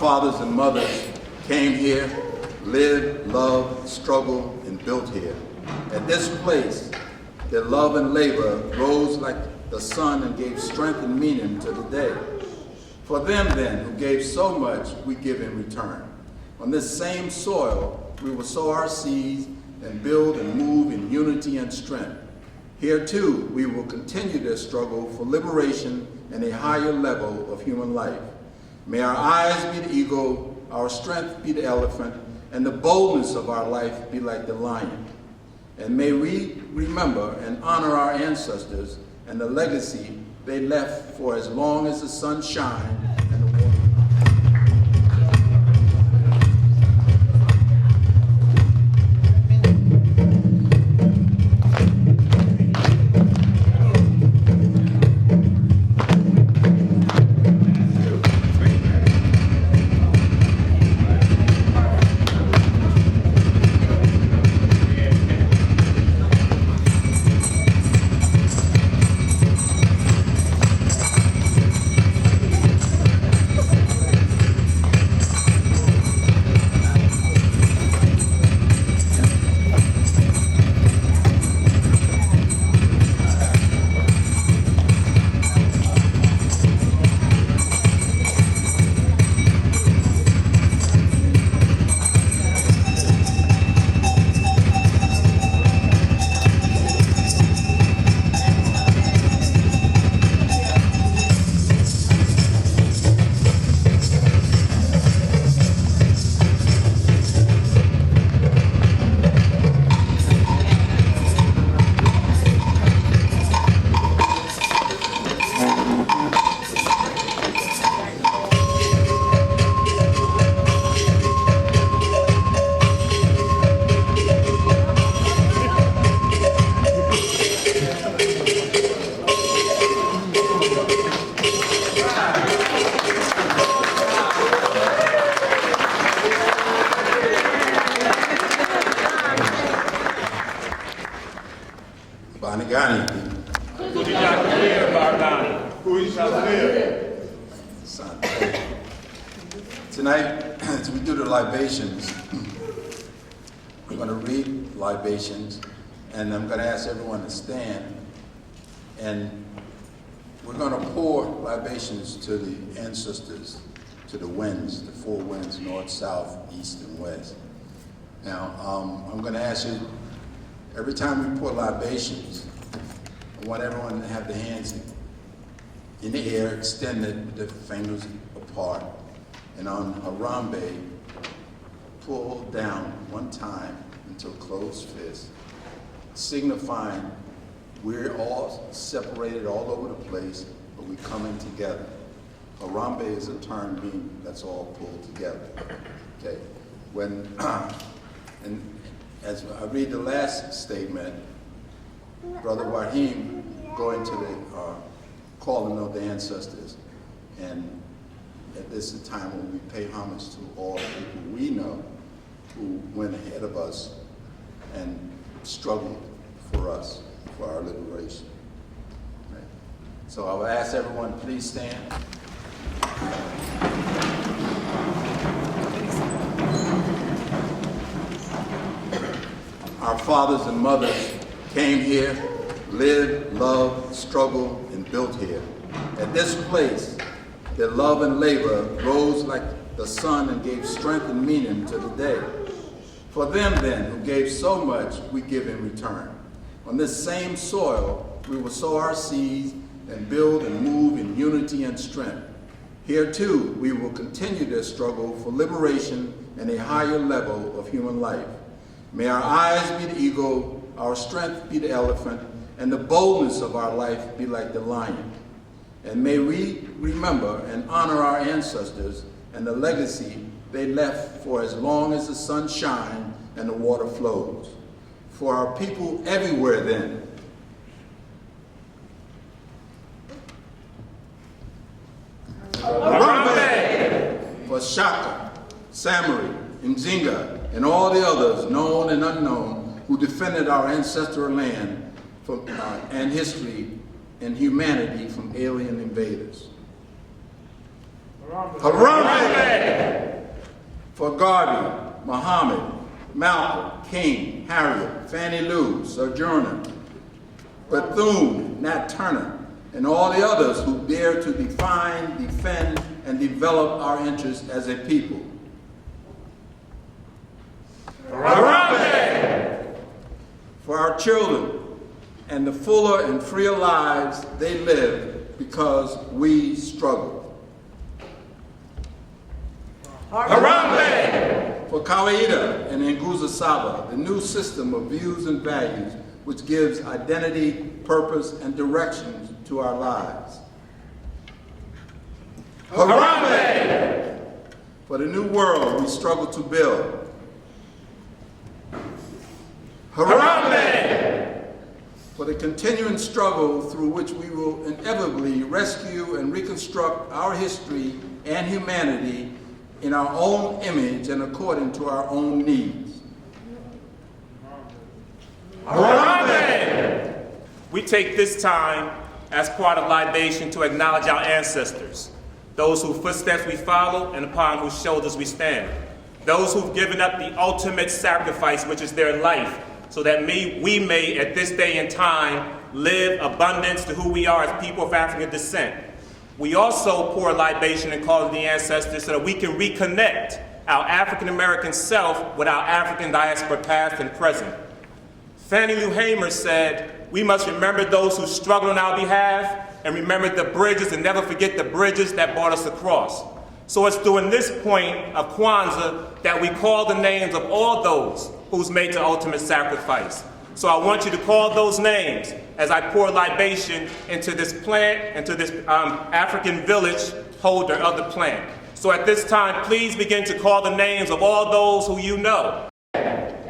fathers and mothers came here, lived, loved, struggled, and built here. At this place, their love and labor rose like the sun and gave strength and meaning to the day. For them then, who gave so much, we give in return. On this same soil, we will sow our seeds and build and move in unity and strength. Here too, we will continue their struggle for liberation and a higher level of human life. May our eyes be the eagle, our strength be the elephant, and the boldness of our life be like the lion. And may we remember and honor our ancestors and the legacy they left for as long as the sun shines and the water. Kujichagulia, Kujichagulia. Tonight, as we do the libations, we're going to read libations, and I'm going to ask everyone to stand, and we're going to pour libations to the ancestors, to the winds, the four winds, north, south, east, and west. Now, I'm going to ask you, every time we pour libations, I want everyone to have their hands in the air, extended with their fingers apart. And on Harambe, pull down one time into a closed fist, signifying we're all separated all over the place, but we're coming together. Harambe is a term meaning that's all pulled together. Okay. When and as I read the last statement, Brother Wahim going to the calling of the ancestors, and at this time when we pay homage to all the people we know who went ahead of us and struggled for us, for our liberation. Right. So I will ask everyone, please stand. Our fathers and mothers came here, lived, loved, struggled, and built here. At this place, their love and labor rose like the sun and gave strength and meaning to the day. For them then, who gave so much, we give in return. On this same soil, we will sow our seeds and build and move in unity and strength. Here too, we will continue their struggle for liberation and a higher level of human life. May our eyes be the eagle, our strength be the elephant, and the boldness of our life be like the lion. And may we remember and honor our ancestors and the legacy they left for as long as the sun shines and the water flows. For our people everywhere then, Harambe! For Shaka, Samari, Nzinga, and all the others, known and unknown, who defended our ancestral land from, and history and humanity from alien invaders. Harambe! For Garvey, Muhammad, Malcolm, King, Harriet, Fannie Lou, Sojourner, Bethune, Nat Turner, and all the others who dare to define, defend, and develop our interests as a people. Harambe! For our children and the fuller and freer lives they live because we struggle. Harambe! For Kawaida and Nguza Saba, the new system of views and values which gives identity, purpose, and direction to our lives. Harambe! For the new world we struggle to build. Harambe! For the continuing struggle through which we will inevitably rescue and reconstruct our history and humanity in our own image and according to our own needs. Harambe! We take this time as part of libation to acknowledge our ancestors, those whose footsteps we follow and upon whose shoulders we stand, those who've given up the ultimate sacrifice, which is their life, so that we may, at this day and time, live abundance to who we are as people of African descent. We also pour libation and call on the ancestors so that we can reconnect our African-American self with our African diaspora past and present. Fannie Lou Hamer said, we must remember those who struggled on our behalf and remember the bridges and never forget the bridges that brought us across. So it's during this point of Kwanzaa that we call the names of all those who's made the ultimate sacrifice. So I want you to call those names as I pour libation into this plant, into this African village holder of the plant. So at this time, please begin to call the names of all those who you know.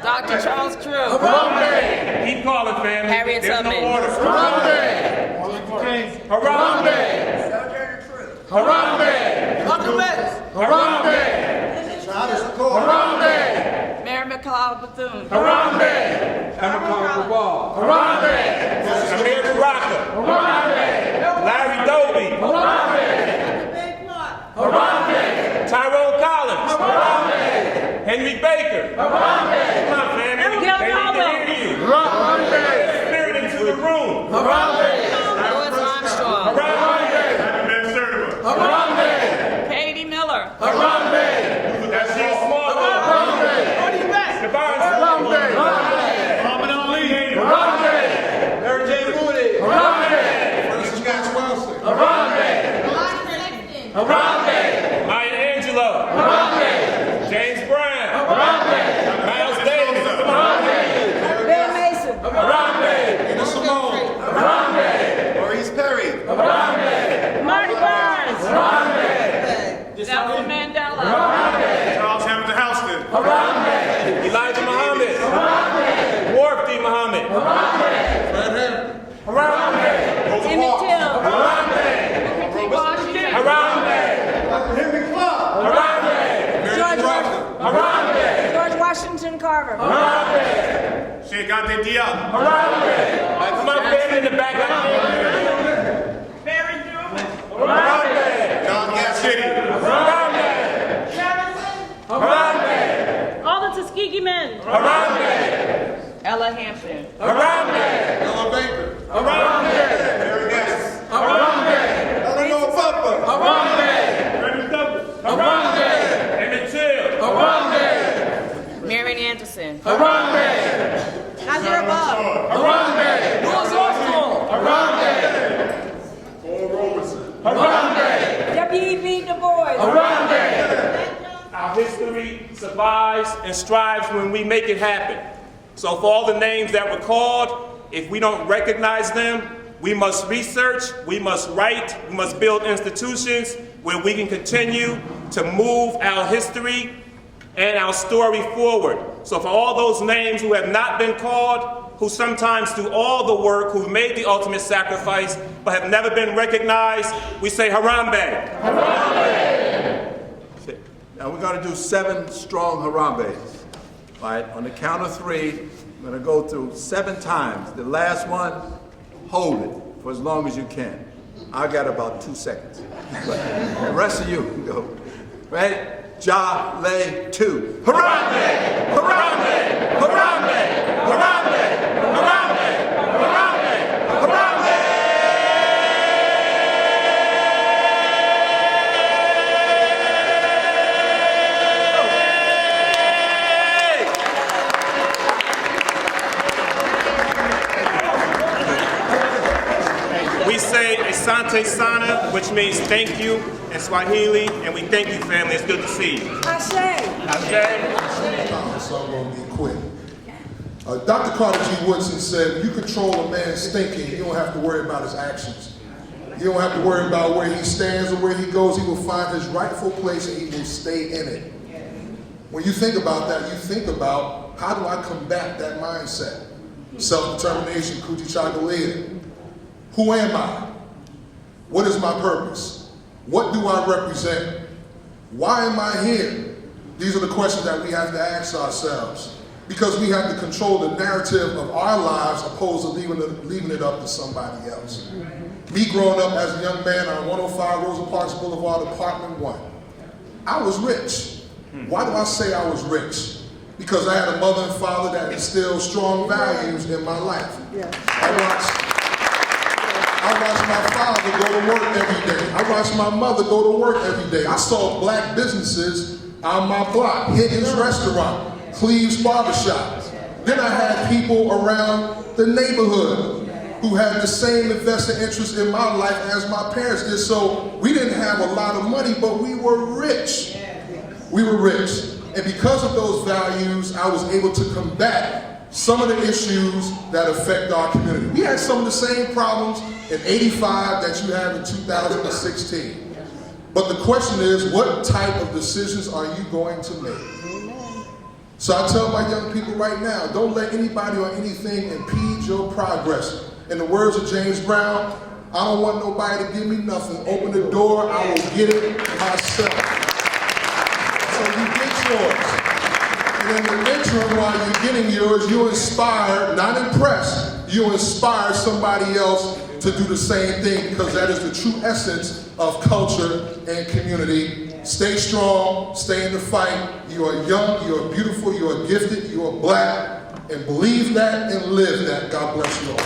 Dr. Charles Crew. Harambe! Keep calling, family. Harriet There's Tubman. no order. Harambe! Harambe! Sojourner Truth. Harambe! Uncle Betts. Harambe! Harambe! Mary McLeod Bethune. Harambe! Harambe! Amir Baraka. Harambe! Larry Doby. Harambe! Harambe! Tyrone Collins. Harambe! Henry Baker. Harambe! Come on, family. They need to hear you. Harambe! Spirit into the room. Harambe! Louis Armstrong. Harambe! Harambe! Katie Miller. Harambe! That's your small Harambe! Harambe! Muhammad Ali! Harambe! Mary J. Moody. Harambe! Francis Scott Wilson. Harambe! Harambe! Maya Angelou. Harambe! James Brown. Harambe! Miles Davis. Harambe! Bill Mason. Harambe! Nina Simone. Harambe! Maurice Perry. Harambe! Marty Barnes. Harambe! Nelson Mandela. Harambe! Charles Hamilton Houston! Harambe! Elijah Muhammad. Harambe! Wharf D. Muhammad. Harambe! Fred Hampton. Harambe! Emmett Till. Harambe! Booker T. Washington. Harambe! Henry Clark. Harambe! Harambe! George Washington Carver. Harambe! Sheikh Anta Diop! Harambe! Come on, family in the back. Barry Newman. Harambe! John Cassidy! Harambe! Harambe! All the Tuskegee men. Harambe! Ella Hampton. Harambe! Ella Baker. Harambe! Mary Gass! Harambe! Eleanor Butler. Harambe! Frederick Douglass! Harambe! Emmett Till! Harambe! Marion Anderson. Harambe! Nazir Abab. Harambe! Louis Armstrong. Harambe! Paul Robeson! Harambe! W.E.B. Du Bois. Harambe! Our history survives and strives when we make it happen. So for all the names that were called, if we don't recognize them, we must research, we must write, we must build institutions where we can continue to move our history and our story forward. So for all those names who have not been called, who sometimes do all the work, who made the ultimate sacrifice, but have never been recognized, we say Harambe. Harambe. Now we're going to do 7 strong Harambes. All right, on the count of 3, I'm going to go through 7 times. The last one, hold it for as long as you can. I got about 2 seconds. But the rest of you can go. Ready? Jale 2. Harambe! Harambe! Harambe! Harambe! Harambe! Harambe! Harambe! We say Asante Sana, which means thank you in Swahili, and we thank you, family. It's good to see you. Ashe. So I'm going to be quick. Dr. Carter G. Woodson said, when you control a man's thinking, you don't have to worry about his actions. You don't have to worry about where he stands or where he goes. He will find his rightful place and he will stay in it. When you think about that, you think about, how do I combat that mindset? Self-determination, Kujichagulia. Who am I? What is my purpose? What do I represent? Why am I here? These are the questions that we have to ask ourselves, because we have to control the narrative of our lives opposed to leaving it up to somebody else. Me growing up as a young man on 105 Rosa Parks Boulevard, Apartment 1, I was rich. Why do I say I was rich? Because I had a mother and father that instilled strong values in my life. I watched my father go to work every day. I watched my mother go to work every day. I saw black businesses on my block, Higgins Restaurant, Cleve's Barbershop. Then I had people around the neighborhood who had the same invested interest in my life as my parents did. So we didn't have a lot of money, but we were rich. We were rich. And because of those values, I was able to combat some of the issues that affect our community. We had some of the same problems in '85 that you have in 2016. But the question is, what type of decisions are you going to make? So I tell my young people right now, don't let anybody or anything impede your progress. In the words of James Brown, I don't want nobody to give me nothing. Open the door, I will get it myself. So you get yours. And in the interim, while you're getting yours, you inspire, not impress, you inspire somebody else to do the same thing, because that is the true essence of culture and community. Stay strong, stay in the fight. You are young, you are beautiful, you are gifted, you are black, and believe that and live that. God bless you all.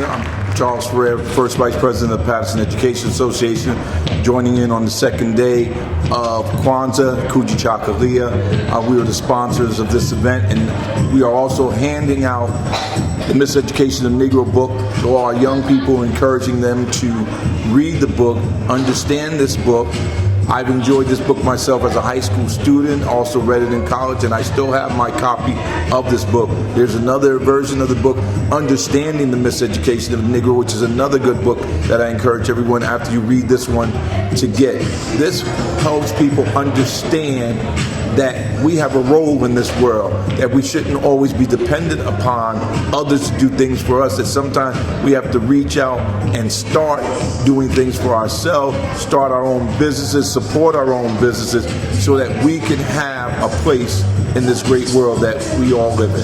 I'm Charles Ferrer, First Vice President of the Paterson Education Association, joining in on the second day of Kwanzaa, Kujichagulia. We are the sponsors of this event, and we are also handing out the Miseducation of Negro book to our young people, encouraging them to read the book, understand this book. I've enjoyed this book myself as a high school student, also read it in college, and I still have my copy of this book. There's another version of the book, Understanding the Miseducation of the Negro, which is another good book that I encourage everyone, after you read this one, to get. This helps people understand that we have a role in this world, that we shouldn't always be dependent upon others to do things for us, that sometimes we have to reach out and start doing things for ourselves, start our own businesses, support our own businesses, so that we can have a place in this great world that we all live in.